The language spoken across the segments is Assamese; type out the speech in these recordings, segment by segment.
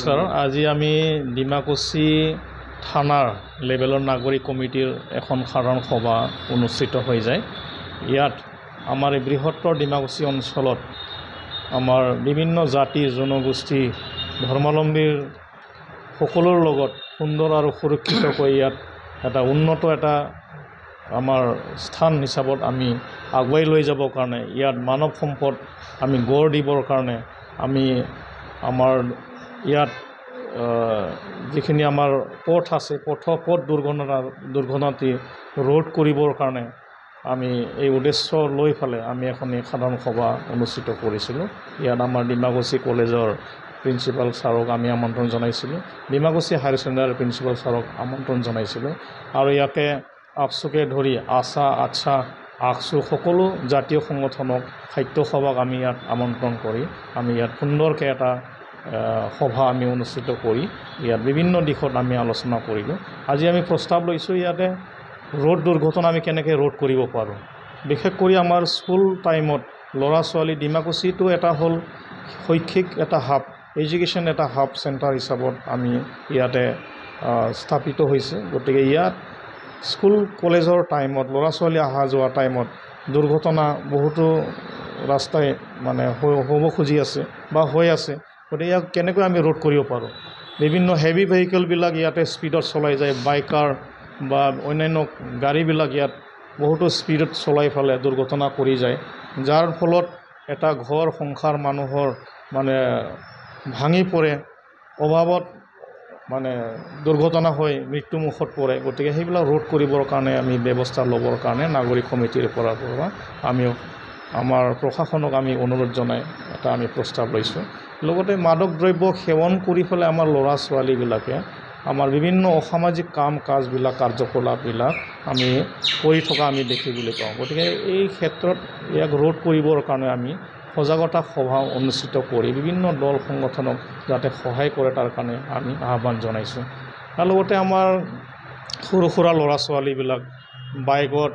নমস্কাৰ। আজি আমি ডিমাকুছী থানাৰ লেভেলৰ নাগৰিক কমিটিৰ এখন সাধাৰণ সভা অনুষ্ঠিত হৈ যায়। ইয়াত আমাৰ এই বৃহত্তৰ ডিমাকুছী অঞ্চলত আমাৰ বিভিন্ন জাতি জনগোষ্ঠী ধৰ্মাৱলম্বীৰ সকলোৰ লগত সুন্দৰ আৰু সুৰক্ষিতকৈ ইয়াত এটা উন্নত আমাৰ স্থান হিচাপত আমি আগুৱাই লৈ যাবৰ কাৰণে ইয়াত মানৱ সম্পদ আমি গঢ় দিবৰ কাৰণে আমি আমাৰ ইয়াত যিখিনি আমাৰ পথ আছে পথ দুৰ্ঘটনাটি ৰোধ কৰিবৰ কাৰণে আমি এই উদ্দেশ্য লৈ পেলাই আমি এখন সাধাৰণ সভা অনুষ্ঠিত কৰিছিলোঁ। ইয়াত আমাৰ ডিমাকুছী কলেজৰ প্ৰিন্সিপাল ছাৰক আমি আমন্ত্ৰণ জনাইছিলোঁ, ডিমাকুছী হায়াৰ ছেকেণ্ডাৰী প্ৰিন্সিপাল ছাৰক আমন্ত্ৰণ জনাইছিলোঁ আৰু ইয়াতে আপচুকে ধৰি আছা আকচু সকলো জাতীয় সংগঠনক সাহিত্য সভাক আমি ইয়াত আমন্ত্ৰণ কৰি আমি ইয়াত সুন্দৰকৈ এটা সভা আমি অনুষ্ঠিত কৰি ইয়াত বিভিন্ন দিশত আমি আলোচনা কৰিলোঁ। আজি আমি প্ৰস্তাৱ লৈছোঁ ইয়াতে ৰোড দুৰ্ঘটনা আমি কেনেকৈ ৰোধ কৰিব পাৰোঁ। বিশেষ কৰি আমাৰ স্কুল টাইমত ল'ৰা ছোৱালী ডিমাকুছীটো এটা হ'ল শৈক্ষিক এটা হাব, এডুকেশ্যন এটা হাব চেণ্টাৰ হিচাপত আমি ইয়াতে স্থাপিত হৈছে। গতিকে ইয়াত স্কুল কলেজৰ টাইমত ল'ৰা ছোৱালী অহা যোৱা টাইমত দুৰ্ঘটনা বহুতো ৰাস্তাই মানে হ'ব খুজি আছে বা হৈ আছে। গতিকে ইয়াক কেনেকৈ আমি ৰোধ কৰিব পাৰোঁ। বিভিন্ন হেভি ভেহিকেলবিলাক ইয়াতে স্পীডত চলাই যায়, বাইকাৰ বা অন্যান্য গাড়ীবিলাক ইয়াত বহুতো স্পীডত চলাই ফেলে দুৰ্ঘটনা কৰি যায়, যাৰ ফলত এটা ঘৰ সংসাৰ মানুহৰ মানে ভাঙি পৰে, অভাৱত মানে দুৰ্ঘটনা হৈ মৃত্যুমুখত পৰে। গতিকে সেইবিলাক ৰোধ কৰিবৰ কাৰণে আমি ব্যৱস্থা ল'বৰ কাৰণে নাগৰিক কমিটিৰ পৰা আমি আমাৰ প্ৰশাসনক আমি অনুৰোধ জনাই এটা আমি প্ৰস্তাৱ লৈছোঁ। লগতে মাদক দ্ৰব্য সেৱন কৰি পেলাই আমাৰ ল'ৰা ছোৱালীবিলাকে আমাৰ বিভিন্ন অসামাজিক কাম কাজবিলাক কাৰ্যকলাপবিলাক আমি কৰি থকা আমি দেখিবলৈ পাওঁ। গতিকে এই ক্ষেত্ৰত ইয়াক ৰোধ কৰিবৰ কাৰণে আমি সজাগতা সভা অনুষ্ঠিত কৰি বিভিন্ন দল সংগঠনক যাতে সহায় কৰে তাৰ কাৰণে আমি আহ্বান জনাইছোঁ। তাৰ লগতে আমাৰ সৰু সুৰা ল'ৰা ছোৱালীবিলাক বাইকত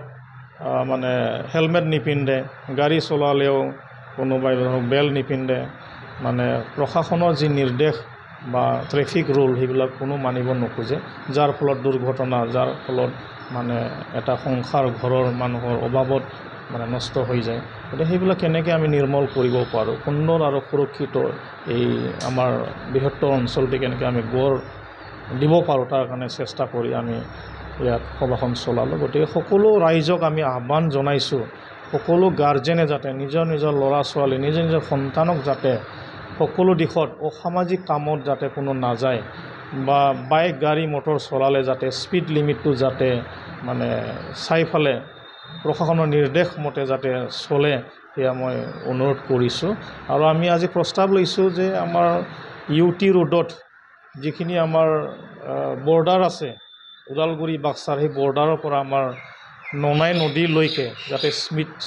মানে হেলমেট নিপিন্ধে, গাড়ী চলালেও কোনোবাই ধৰক বেল্ট নিপিন্ধে, মানে প্ৰশাসনৰ যি নিৰ্দেশ বা ট্ৰেফিক ৰুল সেইবিলাক কোনো মানিব নোখোজে, যাৰ ফলত দুৰ্ঘটনা, যাৰ ফলত মানে এটা সংসাৰ ঘৰৰ মানুহৰ অভাৱত মানে নষ্ট হৈ যায়। গতিকে সেইবিলাক কেনেকৈ আমি নিৰ্মূল কৰিব পাৰোঁ, সুন্দৰ আৰু সুৰক্ষিত এই আমাৰ বৃহত্তৰ অঞ্চলটি কেনেকৈ আমি গঢ় দিব পাৰোঁ তাৰ কাৰণে চেষ্টা কৰি আমি ইয়াত সভাখন চলালোঁ। গতিকে সকলো ৰাইজক আমি আহ্বান জনাইছোঁ, সকলো গাৰ্জেনে যাতে নিজৰ ল'ৰা ছোৱালী নিজৰ সন্তানক যাতে সকলো দিশত অসামাজিক কামত যাতে কোনো নাযায় বা বাইক গাড়ী মটৰ চলালে যাতে স্পীড লিমিটটো যাতে মানে চাই ফালে প্ৰশাসনৰ নিৰ্দেশ মতে যাতে চলে, সেয়া মই অনুৰোধ কৰিছোঁ। আৰু আমি আজি প্ৰস্তাৱ লৈছোঁ যে আমাৰ UT ৰোডত যিখিনি আমাৰ বৰ্ডাৰ আছে ওদালগুৰি বাক্সাৰ, সেই বৰ্ডাৰৰ পৰা আমাৰ ননাই নদীলৈকে যাতে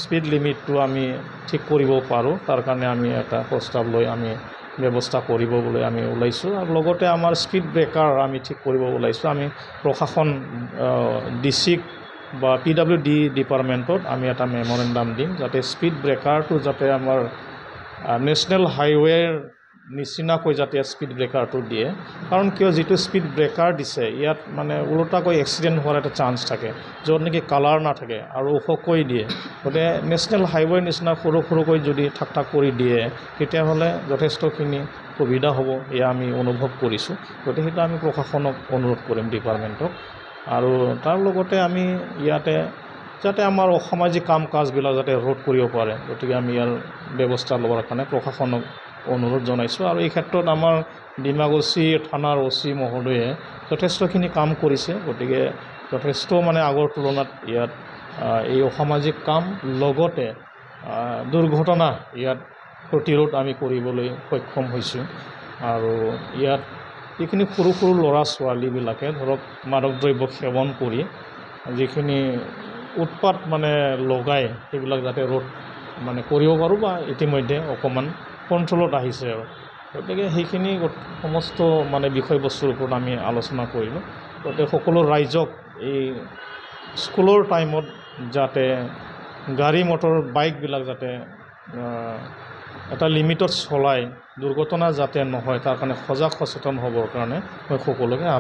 স্পীড লিমিটটো আমি ঠিক কৰিব পাৰোঁ, তাৰ কাৰণে আমি এটা প্ৰস্তাৱ লৈ আমি ব্যৱস্থা কৰিবলৈ আমি ওলাইছোঁ। আৰু লগতে আমাৰ স্পীড ব্ৰেকাৰ আমি ঠিক কৰিব ওলাইছোঁ। আমি প্ৰশাসন ডিচিক বা PWD ডিপাৰ্টমেণ্টত আমি এটা মেমৰেণ্ডাম দিম যাতে স্পীড ব্ৰেকাৰটো যাতে আমাৰ নেশ্যনেল হাইৱেৰ নিচিনাকৈ যাতে স্পীড ব্ৰেকাৰটো দিয়ে। কাৰণ কিয়, যিটো স্পীড ব্ৰেকাৰ দিছে ইয়াত মানে ওলোটাকৈ এক্সিডেণ্ট হোৱাৰ এটা চান্স থাকে, য'ত নেকি কালাৰ নাথাকে আৰু ওখকৈ দিয়ে। গতিকে নেশ্যনেল হাইৱেৰ নিচিনা সৰুকৈ যদি ঠাক কৰি দিয়ে তেতিয়াহ'লে যথেষ্টখিনি সুবিধা হ'ব, এয়া আমি অনুভৱ কৰিছোঁ। গতিকে সেইটো আমি প্ৰশাসনক অনুৰোধ কৰিম ডিপাৰ্টমেণ্টক। আৰু তাৰ লগতে আমি ইয়াতে যাতে আমাৰ অসামাজিক কাম কাজবিলাক যাতে ৰোধ কৰিব পাৰে, গতিকে আমি ইয়াৰ ব্যৱস্থা ল'বৰ কাৰণে প্ৰশাসনক অনুৰোধ জনাইছোঁ। আৰু এই ক্ষেত্ৰত আমাৰ ডিমাকুছী থানাৰ OC মহোদয়ে যথেষ্টখিনি কাম কৰিছে। গতিকে যথেষ্ট মানে আগৰ তুলনাত ইয়াত এই অসামাজিক কাম লগতে দুৰ্ঘটনা ইয়াত প্ৰতিৰোধ আমি কৰিবলৈ সক্ষম হৈছোঁ। আৰু ইয়াত যিখিনি সৰু ল'ৰা ছোৱালীবিলাকে ধৰক মাদক দ্ৰব্য সেৱন কৰি যিখিনি উৎপাত মানে লগায় সেইবিলাক যাতে ৰোধ মানে কৰিব পাৰোঁ বা ইতিমধ্যে অকণমান কণ্ট্ৰলত আহিছে আৰু। গতিকে সেইখিনি সমস্ত মানে বিষয়বস্তুৰ ওপৰত আমি আলোচনা কৰিলোঁ। গতিকে সকলো ৰাইজক এই স্কুলৰ টাইমত যাতে গাড়ী মটৰ বাইকবিলাক যাতে এটা লিমিটত চলাই দুৰ্ঘটনা যাতে নহয় তাৰ কাৰণে সজাগ সচেতন হ'বৰ কাৰণে মই সকলোকে